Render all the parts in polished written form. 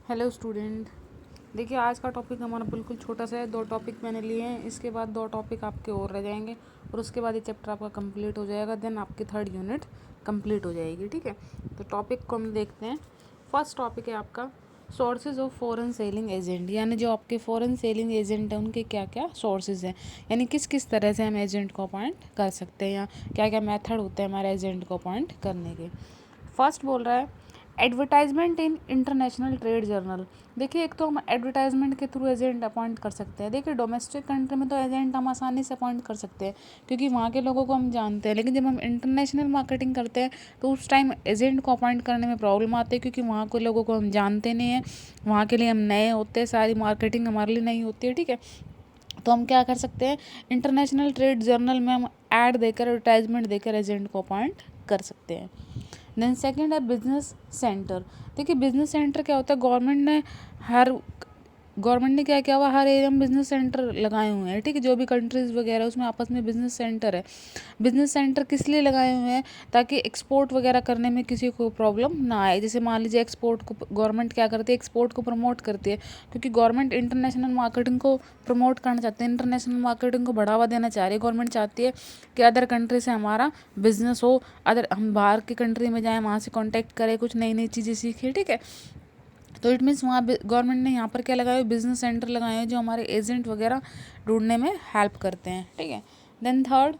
Hello student. देखिए आज का टॉपिक हमारा बिल्कुल छोटा सा है। 2 टॉपिक मैंने लिए हैं, इसके बाद 2 टॉपिक आपके और रह जाएंगे और उसके बाद ये चैप्टर आपका कंप्लीट हो जाएगा। देन आपकी 3rd यूनिट कंप्लीट हो जाएगी। ठीक है, तो टॉपिक को हम देखते हैं। फर्स्ट टॉपिक है आपका sources of foreign selling agent, यानी जो आपके फॉरेन सेलिंग एजेंट हैं उनके क्या क्या सोर्सेज हैं, यानी किस किस तरह से हम एजेंट को अपॉइंट कर सकते हैं या क्या क्या मेथड होते हैं हमारे एजेंट को अपॉइंट करने के। फर्स्ट बोल रहा है advertisement in international trade journal. देखिए एक तो हम एडवर्टाइजमेंट के थ्रू एजेंट अपॉइंट कर सकते हैं। देखिए डोमेस्टिक कंट्री में तो एजेंट हम आसानी से अपॉइंट कर सकते हैं क्योंकि वहाँ के लोगों को हम जानते हैं, लेकिन जब हम इंटरनेशनल मार्केटिंग करते हैं तो उस टाइम एजेंट को अपॉइंट करने में प्रॉब्लम आती है क्योंकि वहाँ के लोगों को हम जानते नहीं हैं, वहाँ के लिए हम नए होते हैं, सारी मार्केटिंग हमारे लिए नहीं होती है। ठीक है, तो हम क्या कर सकते हैं, इंटरनेशनल ट्रेड जर्नल में हम ऐड देकर एडवर्टाइजमेंट देकर एजेंट को अपॉइंट कर सकते हैं। देन सेकंड है बिजनेस सेंटर। देखिए बिजनेस सेंटर क्या होता है, गवर्नमेंट ने क्या किया हुआ, हर एरिया में बिजनेस सेंटर लगाए हुए हैं। ठीक है, जो भी कंट्रीज़ वगैरह उसमें आपस में बिजनेस सेंटर है। बिजनेस सेंटर किस लिए लगाए हुए हैं, ताकि एक्सपोर्ट वगैरह करने में किसी को प्रॉब्लम ना आए। जैसे मान लीजिए एक्सपोर्ट को गवर्नमेंट क्या करती है, एक्सपोर्ट को प्रमोट करती है, क्योंकि गवर्नमेंट इंटरनेशनल मार्केटिंग को प्रमोट करना चाहते हैं, इंटरनेशनल मार्केटिंग को बढ़ावा देना चाह रही है। गवर्नमेंट चाहती है कि अदर कंट्री से हमारा बिजनेस हो, अदर हम बाहर की कंट्री में जाएँ, वहाँ से कॉन्टैक्ट करें, कुछ नई नई चीज़ें सीखें। ठीक है, तो इट मीन्स वहाँ गवर्नमेंट ने यहाँ पर क्या लगाया, बिजनेस सेंटर लगाए हैं जो हमारे एजेंट वगैरह ढूंढने में हेल्प करते हैं। ठीक है, then third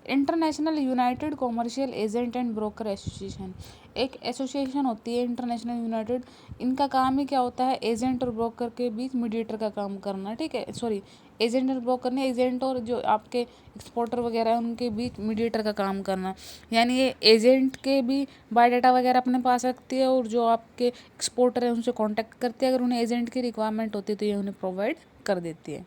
international united commercial agent and broker association. एक एसोसिएशन होती है इंटरनेशनल यूनाइटेड, इनका काम ही क्या होता है, एजेंट और ब्रोकर के बीच मीडिएटर का काम करना। ठीक है, सॉरी, एजेंट और ब्रोकर ने, एजेंट और जो आपके एक्सपोर्टर वगैरह हैं उनके बीच मीडिएटर का काम करना। यानी ये एजेंट के भी बायोडाटा वगैरह अपने पास रखती है और जो आपके एक्सपोर्टर हैं उनसे कॉन्टैक्ट करती है, अगर उन्हें एजेंट की रिक्वायरमेंट होती है तो ये उन्हें प्रोवाइड कर देती है।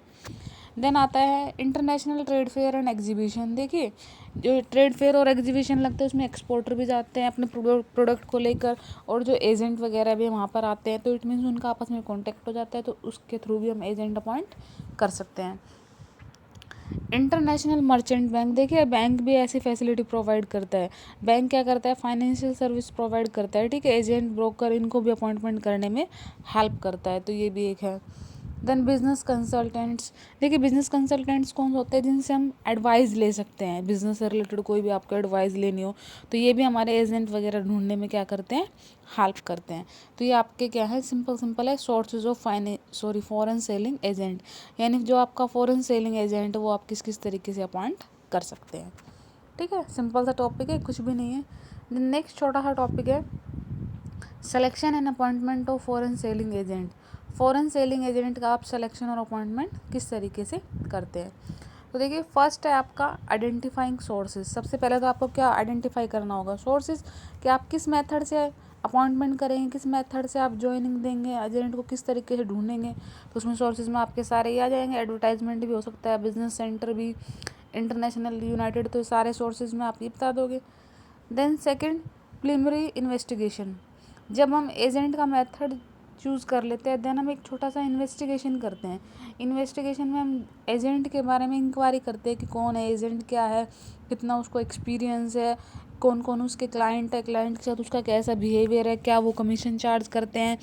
देन आता है international trade fair and exhibition. देखिए जो ट्रेड फेयर और एग्जीबिशन लगते हैं उसमें एक्सपोर्टर भी जाते हैं अपने प्रोडक्ट को लेकर, और जो एजेंट वगैरह भी वहाँ पर आते हैं, तो इट मीन्स उनका आपस में कॉन्टैक्ट हो जाता है, तो उसके थ्रू भी हम एजेंट अपॉइंट कर सकते हैं। इंटरनेशनल मर्चेंट बैंक, देखिए बैंक भी ऐसी फैसिलिटी प्रोवाइड करता है। बैंक क्या करता है, फाइनेंशियल सर्विस प्रोवाइड करता है। ठीक है, एजेंट ब्रोकर इनको भी अपॉइंटमेंट करने में हेल्प करता है, तो ये भी एक है। Then business consultants. देखिए बिजनेस कंसल्टेंट्स कौन होते हैं, जिनसे हम एडवाइस ले सकते हैं, बिजनेस से रिलेटेड कोई भी आपको एडवाइस लेनी हो तो ये भी हमारे एजेंट वगैरह ढूंढने में क्या करते हैं, हेल्प करते हैं। तो ये आपके क्या है, सिंपल है, sources of foreign selling agent, यानी जो आपका फॉरेन सेलिंग एजेंट है वो आप किस किस तरीके से अपॉइंट कर सकते हैं। ठीक है, सिंपल सा टॉपिक है, कुछ भी नहीं है। नेक्स्ट छोटा सा टॉपिक है selection and appointment of foreign selling agent. Foreign selling agent का आप सिलेक्शन और अपॉइंटमेंट किस तरीके से करते हैं। तो देखिए फर्स्ट है आपका आइडेंटिफाइंग सोर्सेज। सबसे पहले तो आपको क्या आइडेंटिफाई करना होगा, सोर्सेज, कि आप किस मेथड से अपॉइंटमेंट करेंगे, किस मेथड से आप ज्वाइनिंग देंगे, एजेंट को किस तरीके से ढूंढेंगे। तो उसमें सोर्सेज में आपके सारे ही आ जाएंगे, एडवर्टाइजमेंट भी हो सकता है, बिजनेस सेंटर भी, इंटरनेशनल यूनाइटेड, तो सारे सोर्सेज में आप ये बता दोगे। Then second preliminary investigation. जब हम एजेंट का मेथड चूज़ कर लेते हैं देन हम एक छोटा सा इन्वेस्टिगेशन करते हैं। इन्वेस्टिगेशन में हम एजेंट के बारे में इंक्वायरी करते हैं कि कौन है एजेंट, क्या है, कितना उसको एक्सपीरियंस है, कौन कौन उसके क्लाइंट है, क्लाइंट के साथ उसका कैसा बिहेवियर है, क्या वो कमीशन चार्ज करते हैं,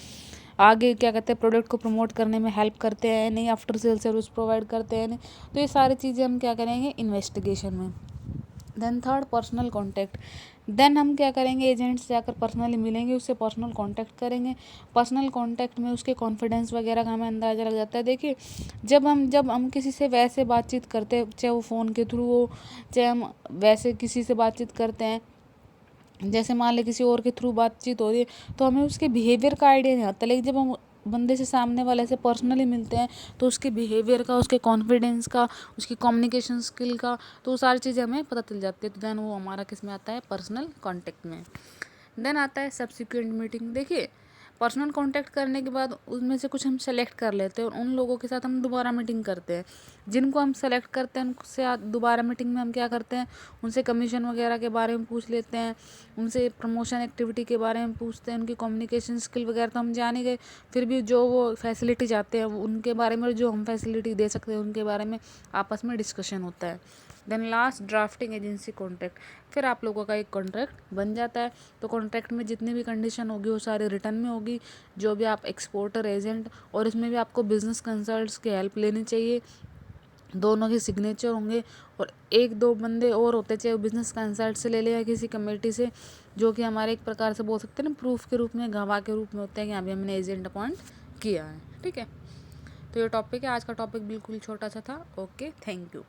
आगे क्या कहते हैं प्रोडक्ट को प्रमोट करने में हेल्प करते हैं नहीं, आफ्टर सेल सर्विस प्रोवाइड करते हैं नहीं। तो ये सारी चीज़ें हम क्या करेंगे इन्वेस्टिगेशन में। Then third personal contact. Then हम क्या करेंगे, एजेंट से जाकर पर्सनली मिलेंगे, उससे पर्सनल कांटेक्ट करेंगे। पर्सनल कांटेक्ट में उसके कॉन्फिडेंस वगैरह का हमें अंदाज़ा लग जाता है। देखिए जब हम किसी से वैसे बातचीत करते हैं, चाहे वो फ़ोन के थ्रू हो, चाहे हम वैसे किसी से बातचीत करते हैं, जैसे मान लें किसी और के थ्रू बातचीत हो रही है तो हमें उसके बिहेवियर का आइडिया नहीं आता, लेकिन जब हम बंदे से सामने वाले से पर्सनली मिलते हैं तो उसके बिहेवियर का, उसके कॉन्फिडेंस का, उसकी कम्युनिकेशन स्किल का, तो वो सारी चीज़ें हमें पता चल जाती है। तो देन वो हमारा किस में आता है, पर्सनल कांटेक्ट में। देन आता है सब्सिक्वेंट मीटिंग। देखिए पर्सनल कांटेक्ट करने के बाद उनमें से कुछ हम सेलेक्ट कर लेते हैं और उन लोगों के साथ हम दोबारा मीटिंग करते हैं। जिनको हम सेलेक्ट करते हैं उनसे दोबारा मीटिंग में हम क्या करते हैं, उनसे कमीशन वगैरह के बारे में पूछ लेते हैं, उनसे प्रमोशन एक्टिविटी के बारे में पूछते हैं, उनकी कम्युनिकेशन स्किल वगैरह तो हम जान ही गए, फिर भी जो वो फैसिलिटी चाहते हैं उनके बारे में, जो हम फैसिलिटी दे सकते हैं उनके बारे में आपस में डिस्कशन होता है। Then last drafting agency contract, फिर आप लोगों का एक कॉन्ट्रैक्ट बन जाता है। तो कॉन्ट्रैक्ट में जितनी भी कंडीशन होगी वो सारी रिटर्न में होगी, जो भी आप एक्सपोर्टर एजेंट, और इसमें भी आपको बिजनेस कंसल्ट्स की हेल्प लेनी चाहिए, दोनों के सिग्नेचर होंगे, और एक दो बंदे और होते चाहिए बिजनेस कंसल्ट से ले लिया किसी कमेटी से, जो कि हमारे एक प्रकार से बोल सकते हैं ना प्रूफ के रूप में, गवाह के रूप में होते हैं कि अभी हमने एजेंट अपॉइंट किया है। ठीक है, तो ये टॉपिक है आज का। टॉपिक बिल्कुल छोटा सा था। Okay, thank you.